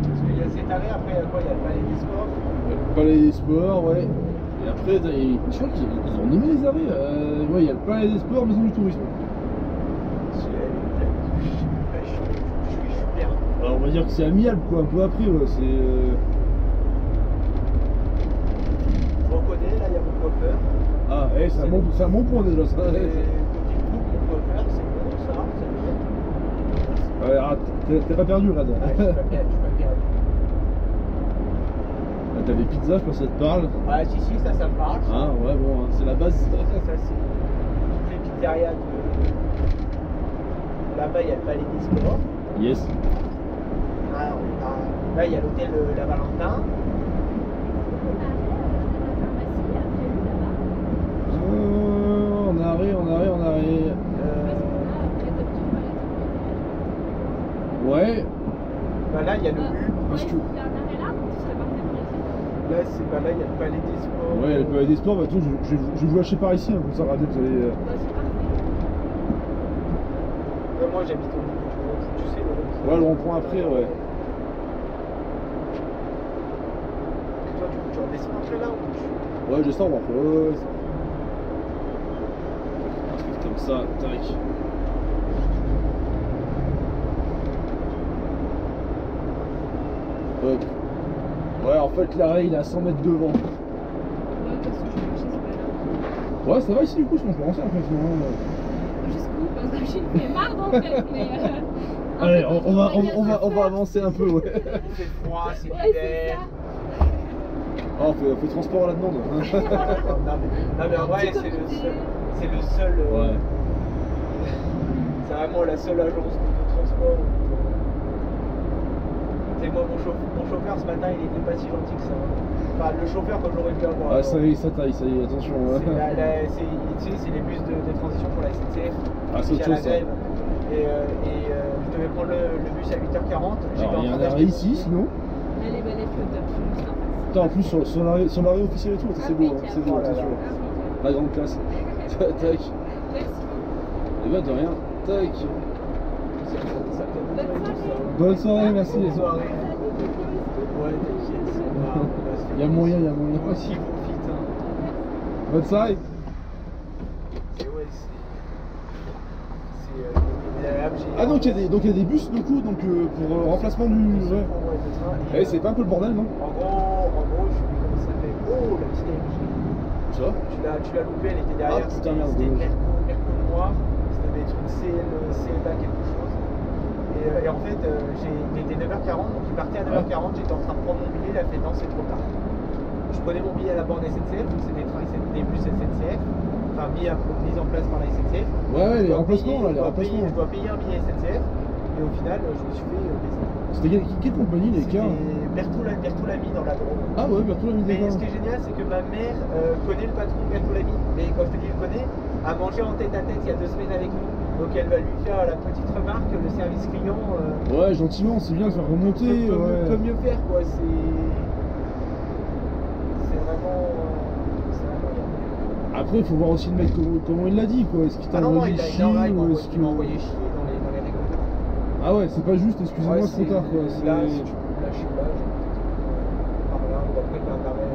Speaker 3: Parce qu'il y a cet arrêt, après, il y a quoi? Il y a le palais des sports.
Speaker 1: Le palais des sports, ouais. Et après, je crois qu'ils ont nommé les arrêts. Ouais, il y a le palais des sports, maison du tourisme.
Speaker 3: Je suis perdu.
Speaker 1: Alors, on va dire que c'est amiable, quoi, un peu après, ouais. C'est.
Speaker 3: Je reconnais, là, il y a mon coiffeur.
Speaker 1: Ah, c'est un bon point déjà, ça.
Speaker 3: Côté groupe, mon coiffeur, c'est bon, ça, c'est bien.
Speaker 1: Ouais, ah, t'es pas perdu, là.
Speaker 3: Ouais, je suis pas perdu.
Speaker 1: Là, t'as des pizzas, je pense que ça te parle.
Speaker 3: Ouais, si, ça me parle.
Speaker 1: Ah, ouais, bon, hein, c'est la base.
Speaker 3: Ça, c'est toutes les pizzerias de. Là-bas, il y a le palais des sports.
Speaker 1: Yes.
Speaker 3: Ah, là, il y a l'hôtel La Valentin.
Speaker 1: En arrêt. Ouais.
Speaker 3: Bah là, il y a le U.
Speaker 1: Parce que...
Speaker 3: Là, là, il y a le palais des sports.
Speaker 1: Ouais, le palais des sports, bah, attends, je vais vous lâcher par ici, hein, comme ça, regardez, vous allez.
Speaker 3: Moi, j'habite au niveau du rond, tu sais, le rond.
Speaker 1: Ouais, le rond-point après, ouais.
Speaker 3: Toi, tu laisse-moi rentrer là où
Speaker 6: Ouais, j'espère, on va faire. Ouais. Un truc comme ça, tac. Hop. Ouais, en fait, l'arrêt il est à 100 mètres devant. Ouais, ça va ici du coup, sinon je vais lancer en fait.
Speaker 7: Jusqu'où? Parce que j'ai fait marre en fait, mais.
Speaker 6: Allez, on va avancer un peu, ouais.
Speaker 3: il fait froid, c'est
Speaker 7: Ouais, c'est
Speaker 3: l'hiver.
Speaker 7: ça.
Speaker 6: Ah, on fait transport à la demande.
Speaker 3: Non mais en vrai c'est le seul
Speaker 6: Ouais.
Speaker 3: c'est vraiment la seule agence de transport. C'est moi mon chauffeur ce matin il était pas si gentil que ça. Enfin le chauffeur que j'aurais pu avoir.
Speaker 6: Ah, ça y est, ça taille, attention.
Speaker 3: C'est tu sais, c'est les bus de transition pour la SNCF.
Speaker 6: Ah, c'est autre
Speaker 3: J'ai à la
Speaker 6: chose, ça.
Speaker 3: grève. Je devais prendre le bus à 8h40. J'étais
Speaker 6: Alors,
Speaker 3: en
Speaker 6: il y a
Speaker 3: train
Speaker 6: un arrêt
Speaker 3: d'acheter
Speaker 6: ici, sinon.
Speaker 7: Elle est belle, elle flotte, je suis juste en face.
Speaker 6: Putain, en plus, sur l'arrêt officiel et tout, c'est beau, hein, c'est beau, attention. La grande classe. Tac.
Speaker 7: Merci.
Speaker 6: Et bah, de rien. Tac.
Speaker 7: Bonne soirée.
Speaker 6: Bonne soirée, merci.
Speaker 3: Bonne soirée. Ouais, t'inquiète, on va se faire
Speaker 6: Il y a moyen, il y a moyen.
Speaker 3: Moi aussi, profite. Hein.
Speaker 6: Bonne soirée.
Speaker 3: Et ouais, c'est agréable.
Speaker 6: Ah, donc il y a des bus du coup, donc pour remplacement du. Ouais. Eh, c'est pas un peu le bordel, non?
Speaker 3: En gros, je suis comment ça s'appelle. Oh, la petite AMG.
Speaker 6: Ça va?
Speaker 3: Tu l'as loupé, elle était derrière.
Speaker 6: Ah, putain, merde,
Speaker 3: C'était
Speaker 6: dommage.
Speaker 3: Merco noir. Ça devait être une CLA quelque chose. Et en fait, il était 9h40, donc il partait à 9h40. J'étais en train de prendre mon billet. Il a fait non, c'est trop tard. Je prenais mon billet à la borne SNCF, donc c'est des bus SNCF. Enfin, mis en place par la SNCF.
Speaker 6: Ouais, les remplacements là, les remplacements.
Speaker 3: Je dois payer un billet SNCF. Et au final, je me suis fait baiser.
Speaker 6: C'était quelle compagnie les cars?
Speaker 3: Bertolami dans la Drôme.
Speaker 6: Ah ouais, Berthold a mis des
Speaker 3: Mais
Speaker 6: cars.
Speaker 3: ce qui est génial, c'est que ma mère connaît le patron Bertolami. Mais quand je te dis le connaît, a mangé en tête à tête il y a 2 semaines avec nous. Donc elle va lui faire la petite remarque, le service client.
Speaker 6: Ouais, gentiment, c'est bien de faire remonter.
Speaker 3: Peut mieux faire quoi. C'est vraiment.
Speaker 6: Après, il faut voir aussi le mec comment il l'a dit, quoi. Est-ce qu'il t'a
Speaker 3: Ah non,
Speaker 6: envoyé chier ou est-ce
Speaker 3: il m'a envoyé chier dans les règlements.
Speaker 6: Ah ouais, c'est pas juste, excusez-moi,
Speaker 3: Ouais,
Speaker 6: c'est trop tard, quoi.
Speaker 3: Là, si tu peux lâcher là, par là, ou après il y a un arrêt.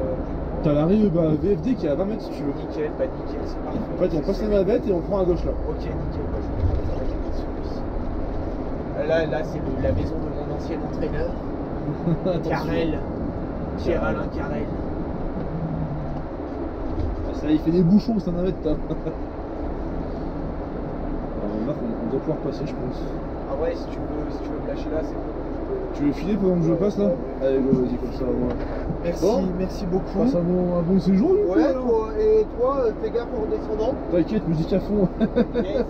Speaker 6: T'as l'arrêt VFD qui est à 20 mètres si tu veux.
Speaker 3: Nickel, pas nickel, c'est parfait.
Speaker 6: En fait, on passe la navette et on prend à gauche là.
Speaker 3: Ok, nickel, moi je vais prendre la navette sur celui-ci. Là c'est la maison de mon ancien entraîneur, Carrel, Pierre-Alain Carrel.
Speaker 6: Ça, il fait des bouchons, cette navette, là. Alors, là, on doit pouvoir passer, je pense.
Speaker 3: Ah ouais, si tu veux me lâcher là, c'est bon.
Speaker 6: Tu veux filer pendant que je passe là? Allez, go, vas-y, comme ça, moi.
Speaker 3: Merci,
Speaker 6: Bon.
Speaker 3: merci beaucoup.
Speaker 6: Passe un bon séjour, du coup,
Speaker 3: Ouais,
Speaker 6: alors.
Speaker 3: toi, et toi, fais gaffe en redescendant.
Speaker 6: T'inquiète, musique à fond.
Speaker 3: Yes.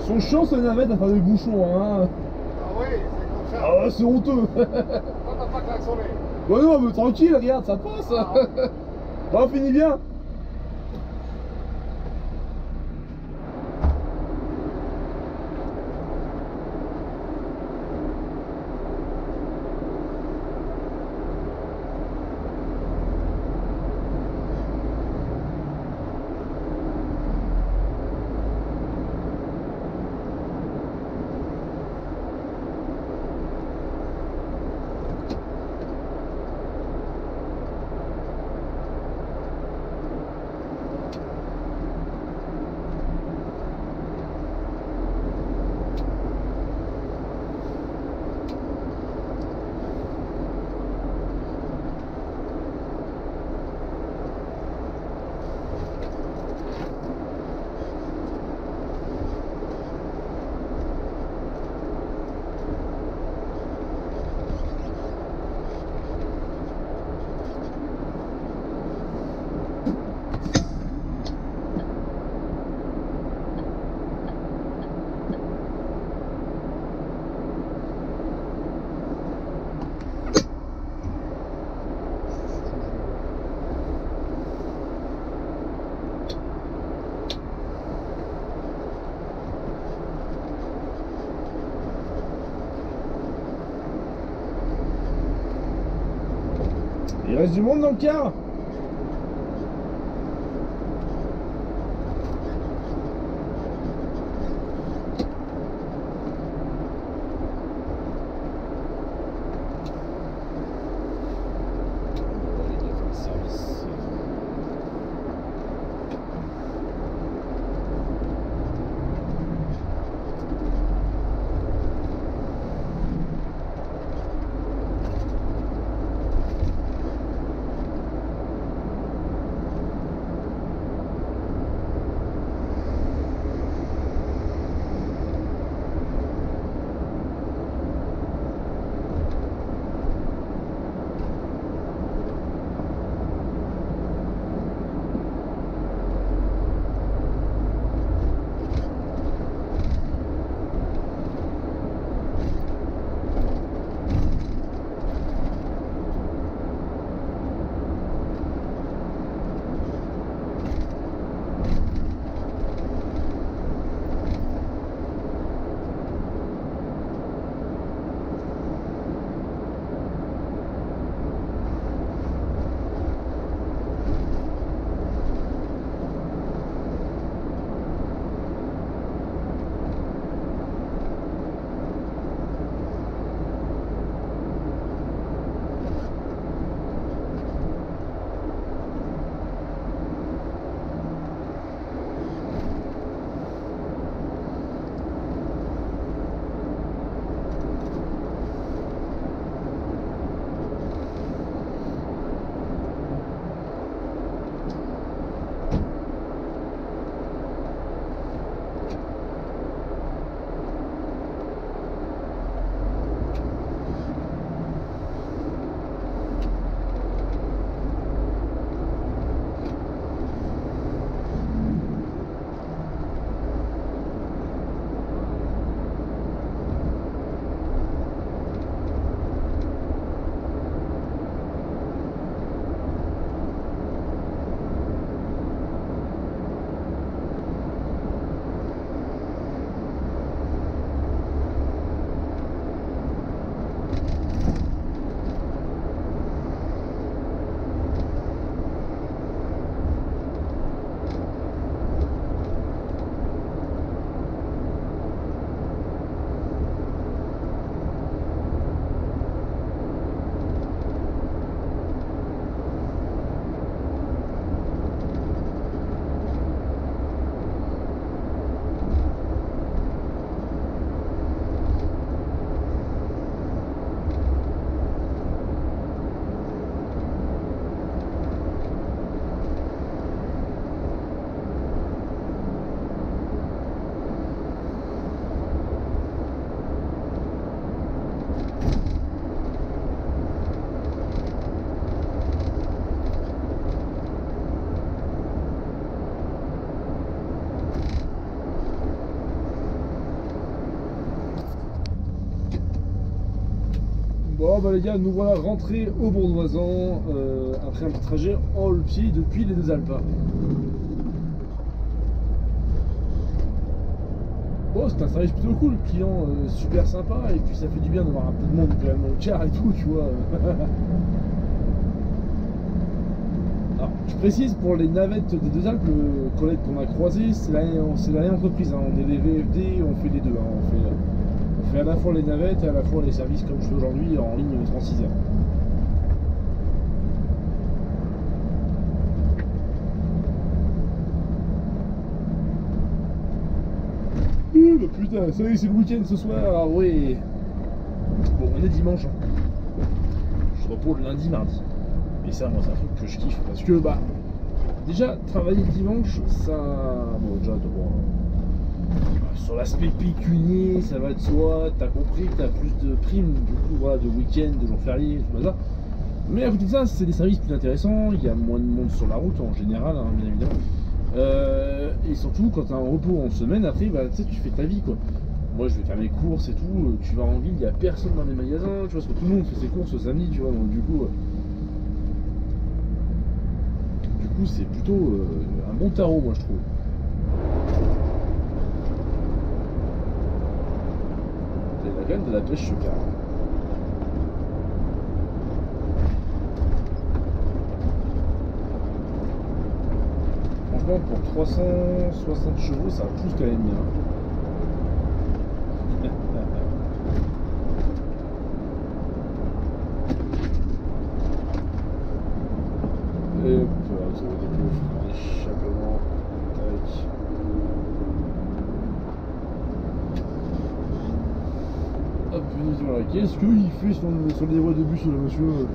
Speaker 6: Son chiant, c'est la navette à faire des bouchons, hein.
Speaker 3: Ah ouais, c'est comme ça.
Speaker 6: Ah, c'est honteux.
Speaker 3: Toi, t'as pas klaxonné.
Speaker 6: Bah non, mais tranquille, regarde, ça passe. Bah, on finit bien.
Speaker 1: Il reste du monde dans le car? Bon bah les gars, nous voilà rentrés au Bourdoisan après un petit trajet en le pied depuis les deux Alpes. Bon, c'est un service plutôt cool, le client super sympa, et puis ça fait du bien d'avoir un peu de monde quand même dans le car et tout, tu vois. Alors, je précise pour les navettes des deux Alpes, le collègue qu'on a croisé, c'est la même entreprise, hein. On est les VFD, on fait les deux, hein. On fait à la fois les navettes et à la fois les services comme je fais aujourd'hui en ligne 36 heures. Bah putain, ça y est, c'est le week-end ce soir, ah ouais. Bon, on est dimanche. Je repose le lundi, mardi. Et ça, moi, c'est un truc que je kiffe. Parce que, bah, déjà, travailler le dimanche, ça... Bon, déjà, sur l'aspect pécunier, ça va de soi. T'as compris que t'as plus de primes, du coup, voilà, de week-end, de jours fériés, tout ça. Mais à côté de ça, c'est des services plus intéressants. Il y a moins de monde sur la route, en général, hein, bien évidemment. Et surtout quand tu as un repos en semaine, après bah, tu sais, tu fais ta vie quoi. Moi je vais faire mes courses et tout, tu vas en ville, il n'y a personne dans les magasins, tu vois, parce que tout le monde fait ses courses le samedi, tu vois, donc du coup c'est plutôt un bon tarot moi je trouve. Il y a quand même de la pêche ce car.
Speaker 6: franchement, pour 360 chevaux, ça pousse quand même bien. Et hop, vous avez des coffres, échappement, tac. Hop, voilà. Qu'est-ce qu'il fait sur les voies de bus, le monsieur?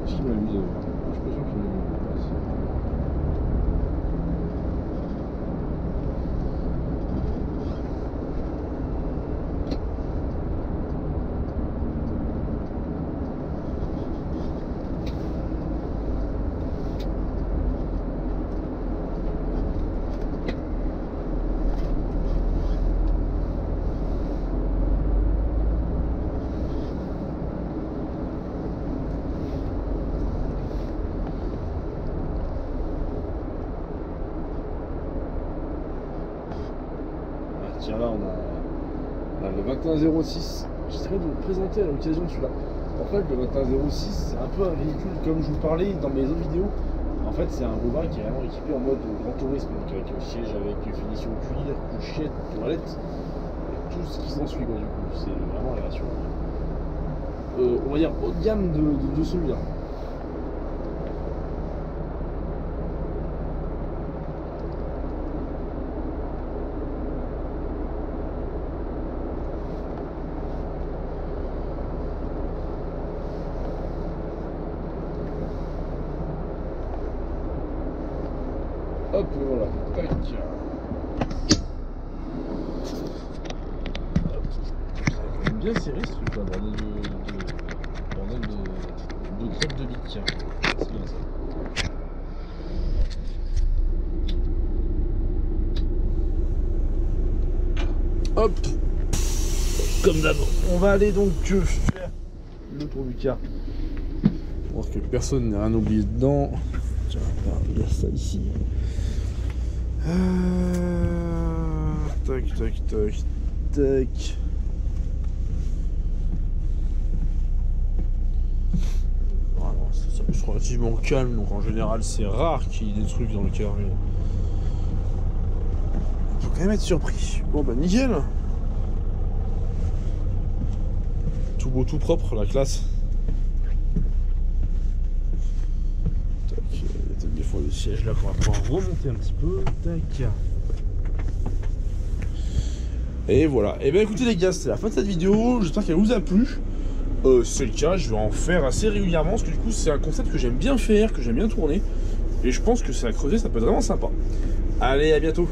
Speaker 6: Qu'est-ce qu'il m'a mis? Je suis pas sûr qu'il m'a mis. Tiens, là on a le 2106. J'essaierai de vous le présenter à l'occasion de celui-là. En fait, le 2106, c'est un peu un véhicule comme je vous parlais dans mes autres vidéos. En fait, c'est un bovin qui est vraiment équipé en mode grand tourisme, donc avec siège, avec finition cuir, couchette, toilette, et tout ce qui s'ensuit quoi. Du coup, c'est vraiment la version, on va dire haut de gamme de celui-là. Hop, voilà, tac. C'est bien serré ce truc là, bordel de crêpes de bique. C'est bien ça. Hop, comme d'hab. On va aller donc faire le tour du car. Pour voir que personne n'a rien oublié dedans. Tiens, il y a ça ici. Tac, tac, tac, tac. Voilà, ça reste relativement calme, donc en général c'est rare qu'il y ait des trucs dans le car. Mais... faut quand même être surpris. Bon bah nickel. Tout beau, tout propre, la classe. Des fois le siège là pour pouvoir remonter un petit peu. Tac. Et voilà. Et bien écoutez les gars, c'est la fin de cette vidéo. J'espère qu'elle vous a plu. Si c'est le cas, je vais en faire assez régulièrement parce que du coup c'est un concept que j'aime bien faire, que j'aime bien tourner. Et je pense que c'est à creuser, ça peut être vraiment sympa. Allez, à bientôt.